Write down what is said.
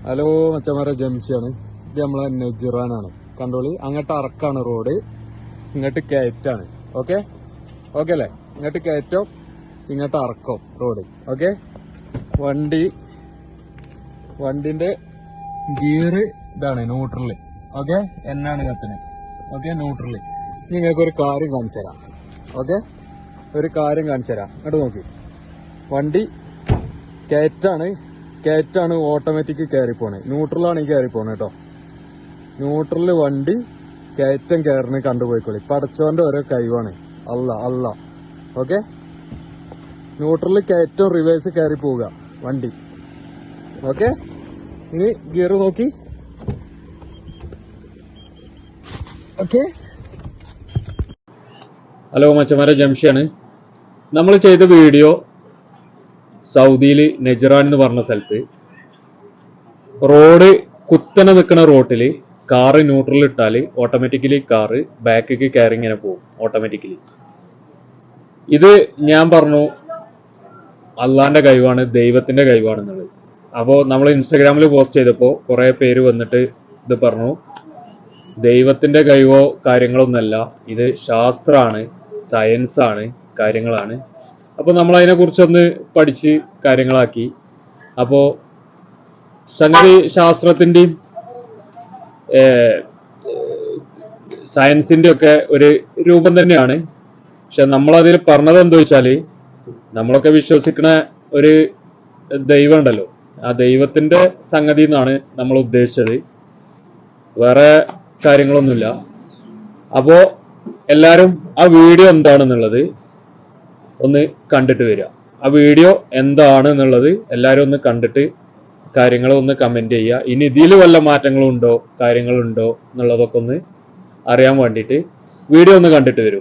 Hello മച്ചന്മാരെ, ജംഷിയാണ്. ഇത് നമ്മളെ നെജിറാനാണ്. കണ്ടോളി, അങ്ങോട്ട് അറക്കാണ് റോഡ്, ഇങ്ങോട്ട് കയറ്റാണ്. ഓക്കെ ഓക്കെ അല്ലേ? ഇങ്ങോട്ട് കയറ്റം, ഇങ്ങോട്ട് അറക്കം റോഡ്. ഓക്കെ, വണ്ടിന്റെ ഗിയർ ഇതാണ് ന്യൂട്രല്. ഓക്കെ, എന്നാണ് കത്തുന്നത്. Okay, neutral. നിങ്ങൾക്ക് ഒരു കാര്യം കാണിച്ചു തരാം. ഓക്കെ, ഒരു കാര്യം കാണിച്ചു തരാം. ഇങ്ങോട്ട് നോക്കി, വണ്ടി കയറ്റാണ് ഓട്ടോമാറ്റിക് കയറി പോണേ. ന്യൂട്രലാണ് ഈ കയറി പോണേ കേട്ടോ. ന്യൂട്രല് വണ്ടി കയറ്റം കയറിന് കണ്ടുപോയിക്കോളി. പടച്ചോന്റെ ഓരോ കഴിവാണ്. അല്ല. ഓക്കെ, ന്യൂട്രല് കയറ്റം റിവേഴ്സ് കയറി പോവുക വണ്ടി. ഓക്കെ, ഇനി ഗിയർ നോക്കി. ഓക്കെ, ഹലോ മച്ചന്മാരെ, ജംഷിയാണ്. നമ്മൾ ചെയ്ത വീഡിയോ സൗദിയിൽ നെജ്റാൻ എന്ന് പറഞ്ഞ സ്ഥലത്ത് റോഡ് കുത്തനെ നിൽക്കുന്ന റോട്ടില് കാറ് ന്യൂട്രൽ ഇട്ടാൽ ഓട്ടോമാറ്റിക്കലി കാറ് ബാക്കിക്ക് കയറി ഇങ്ങനെ പോകും ഓട്ടോമാറ്റിക്കലി. ഇത് ഞാൻ പറഞ്ഞു അള്ളാന്റെ കഴിവാണ്, ദൈവത്തിന്റെ കഴിവാണെന്നുള്ളത്. അപ്പോൾ നമ്മൾ ഇൻസ്റ്റാഗ്രാമിൽ പോസ്റ്റ് ചെയ്തപ്പോൾ കുറെ പേര് വന്നിട്ട് ഇത് പറഞ്ഞു, ദൈവത്തിന്റെ കഴിവോ കാര്യങ്ങളൊന്നല്ല, ഇത് ശാസ്ത്രമാണ്, സയൻസാണ്, കാര്യങ്ങളാണ്. അപ്പോൾ നമ്മൾ അതിനെ കുറിച്ചൊന്ന് പഠിച്ച് കാര്യങ്ങളാക്കി. അപ്പോൾ സംഗതി ശാസ്ത്രത്തിന്റെയും സയൻസിന്റെ ഒക്കെ ഒരു രൂപം തന്നെയാണ്. പക്ഷെ നമ്മളതിൽ പറഞ്ഞത് എന്താ വെച്ചാല്, നമ്മളൊക്കെ വിശ്വസിക്കുന്ന ഒരു ദൈവം ഉണ്ടല്ലോ, ആ ദൈവത്തിന്റെ സംഗതി എന്നാണ് നമ്മൾ ഉദ്ദേശിച്ചത്, വേറെ കാര്യങ്ങളൊന്നുമില്ല. അപ്പോ എല്ലാരും ആ വീഡിയോ എന്താണെന്നുള്ളത് ഒന്ന് കണ്ടിട്ട് വരിക. ആ വീഡിയോ എന്താണ് എന്നുള്ളത് എല്ലാവരും ഒന്ന് കണ്ടിട്ട് കാര്യങ്ങളൊന്ന് കമന്റ് ചെയ്യുക. ഇനി ഇതിൽ വല്ല മാറ്റങ്ങളുണ്ടോ കാര്യങ്ങളുണ്ടോ എന്നുള്ളതൊക്കെ ഒന്ന് അറിയാൻ വേണ്ടിയിട്ട് വീഡിയോ ഒന്ന് കണ്ടിട്ട് വരൂ.